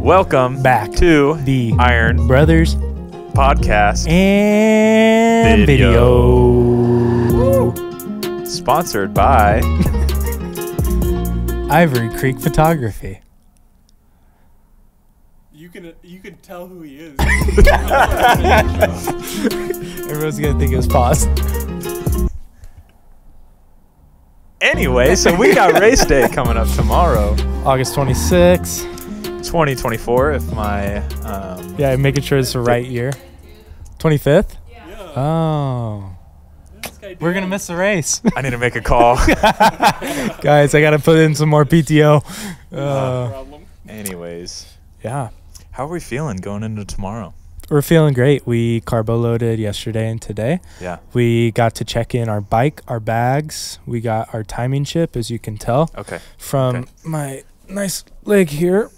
Welcome back to the Iron Brothers Podcast and video. Sponsored by Ivory Creek Photography. You can tell who he is. Everyone's gonna think it was paused. Anyway, so we got race day coming up tomorrow, August 26th. 2024. If my Yeah, making sure it's the right year. 25th? Yeah. Oh. This guy We're gonna did. miss the race. I need to make a call. Guys, I gotta put in some more PTO. Problem. Anyways, Yeah. how are we feeling going into tomorrow? We're feeling great. We carbo loaded yesterday and today. Yeah. We got to check in our bike, our bags. We got our timing chip, as you can tell, Okay. from Okay. my nice leg here.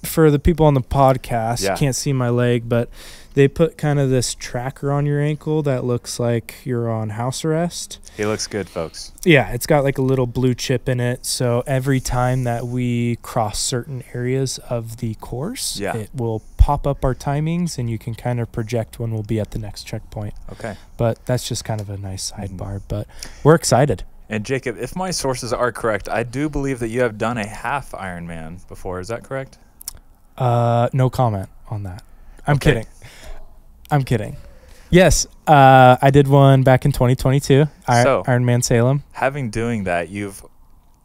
For the people on the podcast, Yeah. can't see my leg, but they put kind of this tracker on your ankle that looks like you're on house arrest. He looks good, folks. Yeah, it's got like a little blue chip in it. So every time that we cross certain areas of the course, Yeah. it will pop up our timings and you can kind of project when we'll be at the next checkpoint. Okay. But that's just kind of a nice sidebar. But we're excited. And Jacob, if my sources are correct, I do believe that you have done a half Ironman before. Is that correct? No comment on that. I'm Okay. kidding. I'm kidding. Yes, I did one back in 2022, So- Ironman Salem. Having doing that, you've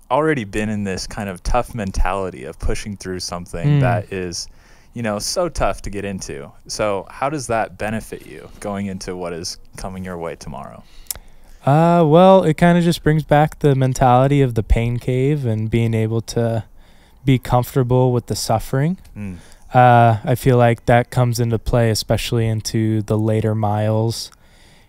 already been in this kind of tough mentality of pushing through something that is, so tough to get into. So how does that benefit you going into what is coming your way tomorrow? Well, it kind of just brings back the mentality of the pain cave and being able to be comfortable with the suffering. I feel like that comes into play, especially into the later miles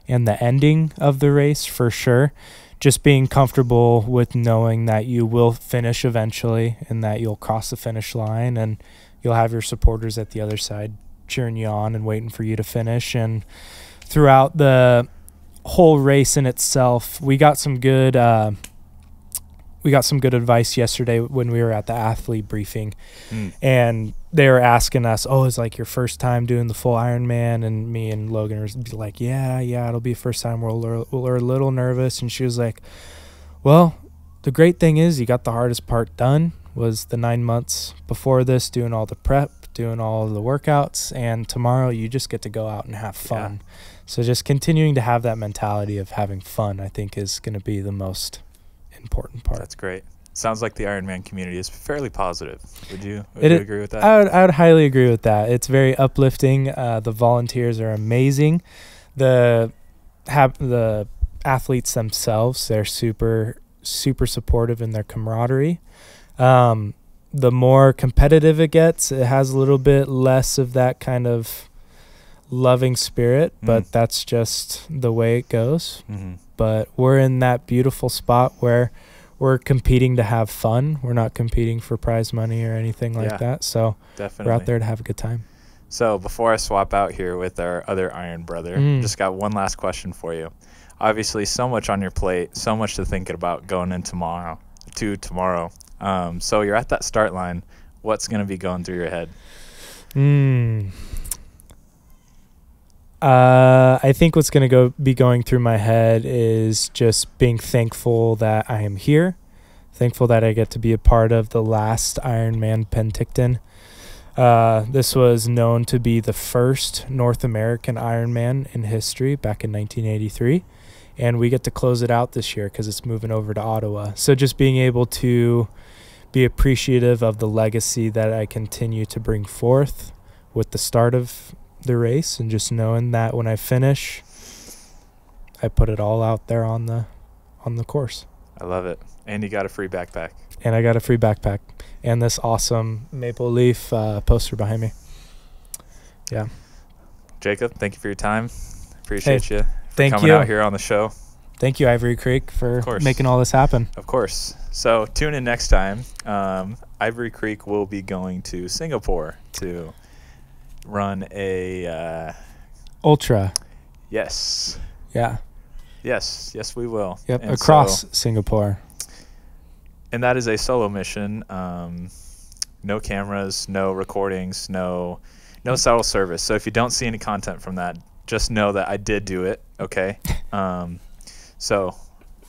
and the ending of the race for sure. Just being comfortable with knowing that you will finish eventually and that you'll cross the finish line and you'll have your supporters at the other side cheering you on and waiting for you to finish. And throughout the whole race in itself, we got some good advice yesterday when we were at the athlete briefing, and they were asking us, "Oh, it's like your first time doing the full Ironman?" And me and Logan were like, "Yeah, it'll be first time. We're a little nervous." And she was like, "Well, the great thing is you got the hardest part done. Was the 9 months before this, doing all the prep, doing all the workouts, and tomorrow you just get to go out and have fun." Yeah. So just continuing to have that mentality of having fun, I think, is going to be the most important part. That's great. Sounds like the Ironman community is fairly positive. Would you agree with that? I would highly agree with that. It's very uplifting. The volunteers are amazing. The athletes themselves, they're super supportive in their camaraderie. The more competitive it gets, it has a little bit less of that kind of loving spirit, but that's just the way it goes. But we're in that beautiful spot where we're competing to have fun. We're not competing for prize money or anything like that. So Definitely. we're out there to have a good time. So before I swap out here with our other Iron brother, just got one last question for you. Obviously, so much on your plate, so much to think about going in tomorrow. So you're at that start line. What's going to be going through your head? I think what's going to be going through my head is just being thankful that I am here, thankful that I get to be a part of the last Ironman Penticton. This was known to be the first North American Ironman in history back in 1983, and we get to close it out this year because it's moving over to Ottawa. So just being able to be appreciative of the legacy that I continue to bring forth with the start of the race, and just knowing that when I finish, I put it all out there on the course. I love it. And you got a free backpack. And I got a free backpack and this awesome maple leaf poster behind me. Yeah. Jacob, thank you for your time. Appreciate you Thank coming you out here on the show. Thank you, Ivory Creek, for making all this happen. Of course. So tune in next time. Ivory Creek will be going to Singapore to run a ultra. Yes. Yeah. Yes, we will. Yep, and across Singapore. And that is a solo mission. No cameras, no recordings, no cell service. So if you don't see any content from that, just know that I did do it, okay? So,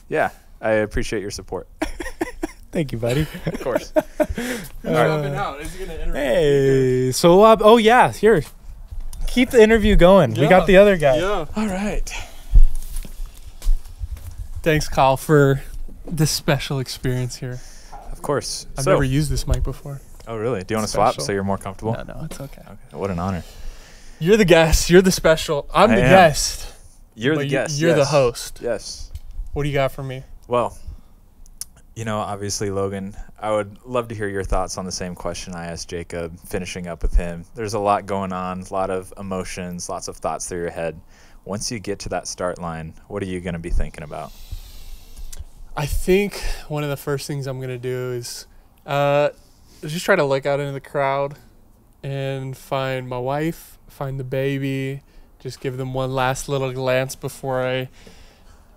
yeah, I appreciate your support. Thank you, buddy. Of course. Who's dropping out? Is he gonna interview? Hey, so oh yeah, here, keep the interview going. We got the other guy. Yeah. All right. Thanks, Kyle, for this special experience here. Of course. I've never used this mic before. Oh, really? Do you want to swap Special. so you're more comfortable? No, it's okay. Okay. What an honor. You're the guest. You're the special. I'm I the am. guest. You're but the guest. You're the yes. host. Yes. What do you got for me? Well, obviously, Logan, I would love to hear your thoughts on the same question I asked Jacob, finishing up with him. There's a lot going on, a lot of emotions, lots of thoughts through your head. Once you get to that start line, what are you going to be thinking about? I think one of the first things I'm going to do is just try to look out into the crowd and find my wife, find the baby, just give them one last little glance before I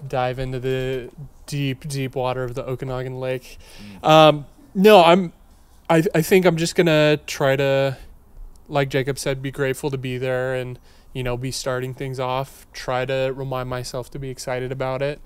dive into the deep, deep water of the Okanagan Lake. No, I think I'm just going to try to, like Jacob said, be grateful to be there and, be starting things off. Try to remind myself to be excited about it.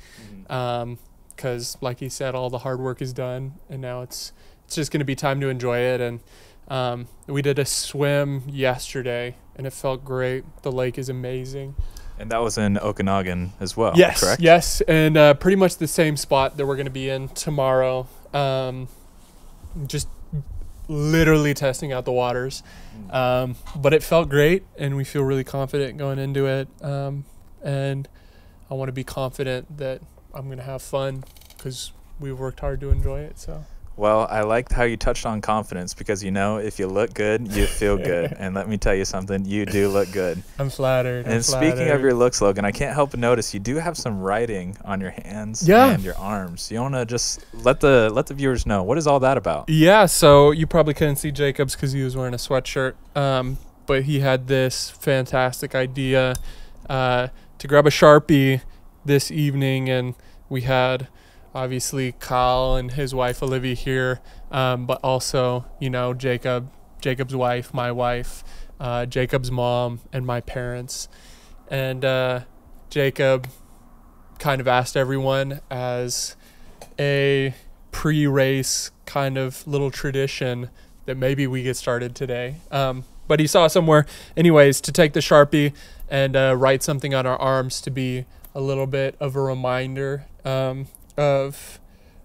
Because, like he said, all the hard work is done, and now it's just going to be time to enjoy it. And we did a swim yesterday, and it felt great. The lake is amazing. And that was in Okanagan as well, Yes, correct? yes, and pretty much the same spot that we're going to be in tomorrow. Just literally testing out the waters. But it felt great, and we feel really confident going into it. And I want to be confident that I'm going to have fun because we've worked hard to enjoy it. So. Well, I liked how you touched on confidence because, if you look good, you feel good. And let me tell you something, you do look good. I'm flattered. And speaking of your looks, Logan, I can't help but notice you do have some writing on your hands and your arms. You want to just let the viewers know, what is all that about? Yeah, so you probably couldn't see Jacob's because he was wearing a sweatshirt. But he had this fantastic idea to grab a Sharpie this evening, and we had obviously Kyle and his wife Olivia here, but also Jacob's wife, my wife, Jacob's mom, and my parents. And Jacob kind of asked everyone as a pre-race kind of little tradition that maybe we get started today. But he saw somewhere anyways to take the Sharpie and write something on our arms to be a little bit of a reminder of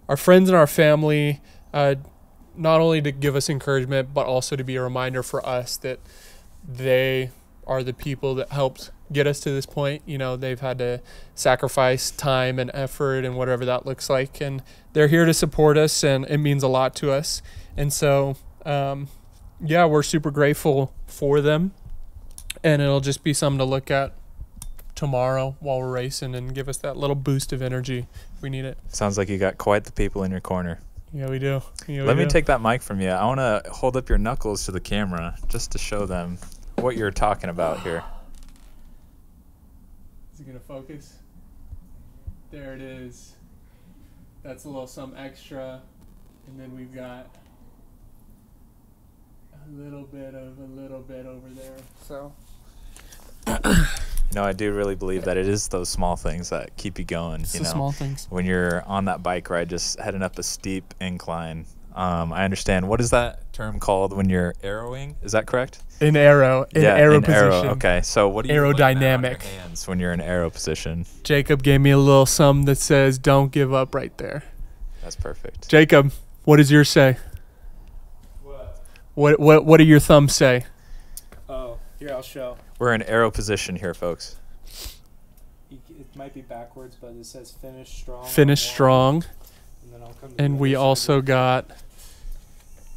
our friends and our family, not only to give us encouragement, but also to be a reminder for us that they are the people that helped get us to this point. They've had to sacrifice time and effort and whatever that looks like, and they're here to support us, and it means a lot to us. And so, we're super grateful for them, and it'll just be something to look at tomorrow while we're racing and give us that little boost of energy if we need it. Sounds like you got quite the people in your corner. Yeah, we do. Let me take that mic from you. I want to hold up your knuckles to the camera just to show them what you're talking about here. Is it going to focus? There it is. That's a little some extra. And then we've got a little bit over there. So I do really believe that it is those small things that keep you going. it's the small things. When you're on that bike ride, just heading up a steep incline. I understand. What is that term called when you're arrowing? Is that correct? In arrow position. Arrow. Okay. So what do you Aerodynamic. on your hands when you're in arrow position? Jacob gave me a little sum that says, "Don't give up," right there. That's perfect. Jacob, what does yours say? What do your thumbs say? Oh, here, I'll show. We're in arrow position here, folks. It might be backwards, but it says finish strong. Finish strong. And then I'll come to And the we other also side. got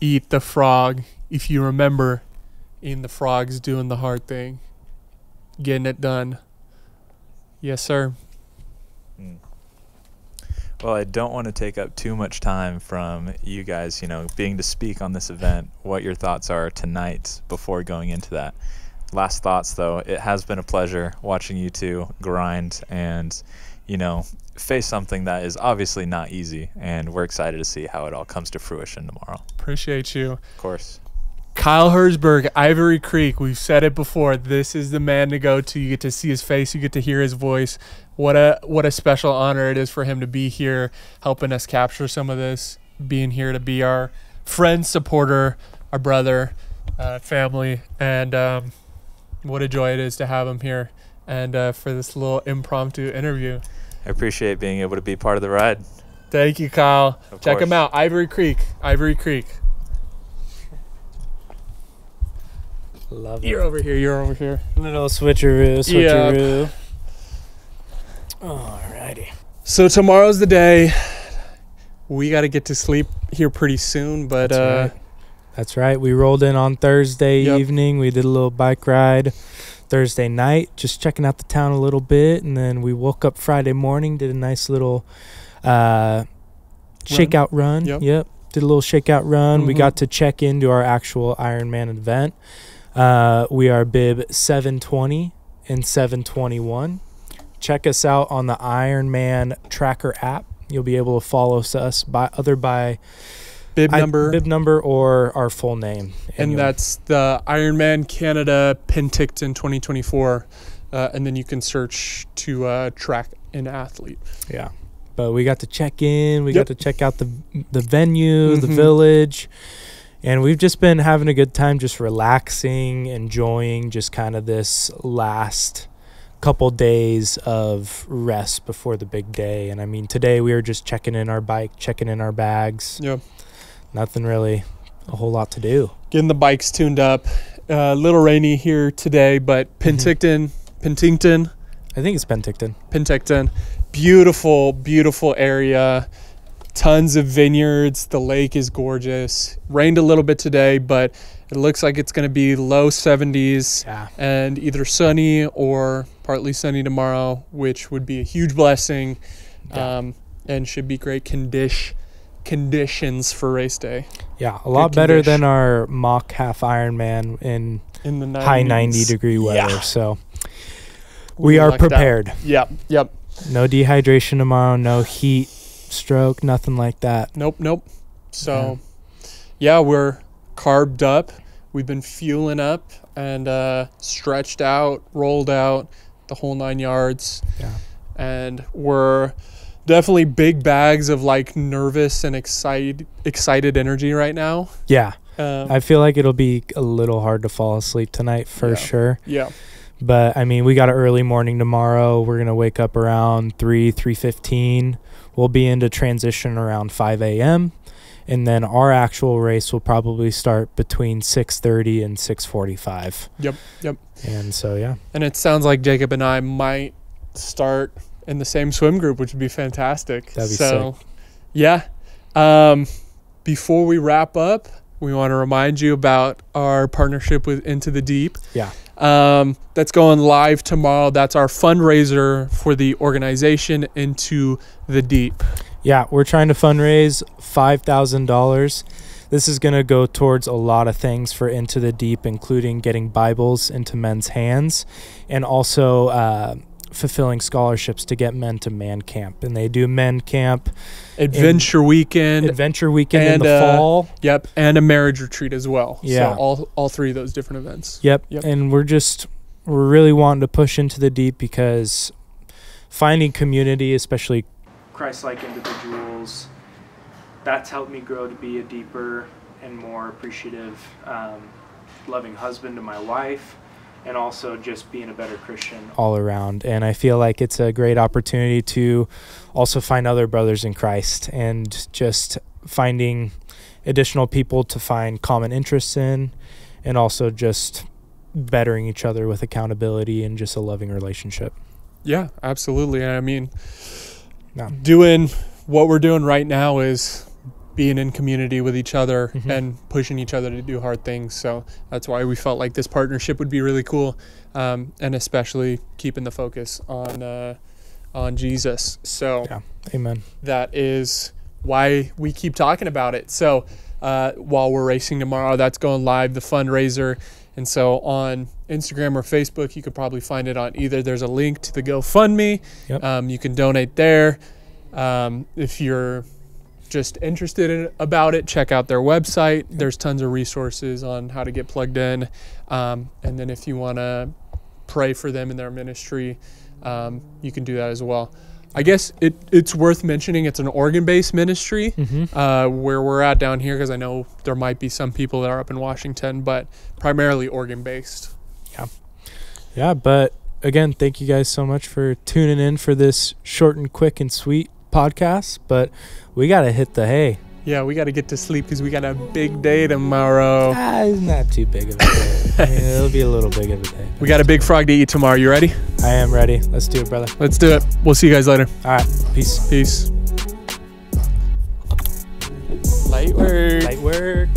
eat the frog. If you remember, eating the frog's doing the hard thing. Getting it done. Yes, sir. Well, I don't want to take up too much time from you guys, being to speak on this event, what your thoughts are tonight before going into that. Last thoughts, though, it has been a pleasure watching you two grind and, face something that is obviously not easy, and we're excited to see how it all comes to fruition tomorrow. Appreciate you. Of course. Kyle Herzberg, Ivory Creek. We've said it before. This is the man to go to. You get to see his face. You get to hear his voice. What a special honor it is for him to be here, helping us capture some of this, being here to be our friend, supporter, our brother, family, and what a joy it is to have him here and for this little impromptu interview. I appreciate being able to be part of the ride. Thank you, Kyle. Of Check course. him out, Ivory Creek. Ivory Creek. Love it. You're over here. You're over here. Little switcheroo. Alrighty. So tomorrow's the day. We got to get to sleep here pretty soon, but That's right. We rolled in on Thursday evening. We did a little bike ride Thursday night, just checking out the town a little bit, and then we woke up Friday morning, did a nice little shakeout run. Yep. Did a little shakeout run. We got to check into our actual Ironman event. We are bib 720 and 721. Check us out on the Ironman Tracker app. You'll be able to follow us by bib number or our full name. And that's the Ironman Canada Penticton 2024. And then you can search to track an athlete. Yeah. But we got to check in. We got to check out the venue, the village. And we've just been having a good time, just relaxing, enjoying just kind of this last couple days of rest before the big day. And I mean, today we were just checking in our bike, checking in our bags. Yep. Nothing really a whole lot to do. Getting the bikes tuned up. A little rainy here today, but Penticton. I think it's Penticton. Beautiful, beautiful area. Tons of vineyards. The lake is gorgeous. Rained a little bit today, but it looks like it's going to be low 70s and either sunny or partly sunny tomorrow, which would be a huge blessing and should be great conditions for race day. Yeah, a lot better than our mock half Ironman in the 90s. High 90-degree weather. Yeah. So we are prepared. Yep. No dehydration tomorrow, no heat stroke, nothing like that. Nope. So, we're carbed up. We've been fueling up and stretched out, rolled out, the whole 9 yards. Yeah. And we're definitely big bags of like nervous and excited energy right now. Yeah. I feel like it'll be a little hard to fall asleep tonight for sure. Yeah. But I mean, we got an early morning tomorrow. We're going to wake up around 3:15. We'll be into transition around 5 a.m. And then our actual race will probably start between 6:30 and 6:45. Yep. And so, yeah. And it sounds like Jacob and I might start in the same swim group, which would be fantastic. That'd be sick. Yeah. Before we wrap up, we want to remind you about our partnership with Into the Deep. Yeah. That's going live tomorrow. That's our fundraiser for the organization Into the Deep. Yeah, we're trying to fundraise $5,000. This is going to go towards a lot of things for Into the Deep, including getting Bibles into men's hands and also fulfilling scholarships to get men to man camp. And they do men camp. Adventure weekend in the fall. Yep, and a marriage retreat as well. Yeah. So all three of those different events. Yep. And we're really wanting to push Into the Deep because finding community, especially Christ-like individuals, that's helped me grow to be a deeper and more appreciative, loving husband to my wife, and also just being a better Christian all around. And I feel like it's a great opportunity to also find other brothers in Christ and just finding additional people to find common interests in, and also just bettering each other with accountability and just a loving relationship. Yeah, absolutely. And I mean, doing what we're doing right now is being in community with each other and pushing each other to do hard things. So that's why we felt like this partnership would be really cool, and especially keeping the focus on Jesus. So amen. That is why we keep talking about it. So while we're racing tomorrow. That's going live, the fundraiser. And so on Instagram or Facebook, you could probably find it on either. There's a link to the GoFundMe. Yep. You can donate there. If you're just interested about it, check out their website. There's tons of resources on how to get plugged in. And then if you want to pray for them in their ministry, you can do that as well. I guess it's worth mentioning it's an Oregon-based ministry where we're at down here, because I know there might be some people that are up in Washington, but primarily Oregon-based. Yeah, but again, thank you guys so much for tuning in for this short and quick and sweet podcast, but we got to hit the hay. Yeah, we got to get to sleep because we got a big day tomorrow. It's not too big of a day. I mean, it'll be a little big of a day. We got a big frog to eat tomorrow. You ready? I am ready. Let's do it, brother. Let's do it. We'll see you guys later. All right. Peace. Peace. Light work. Light work.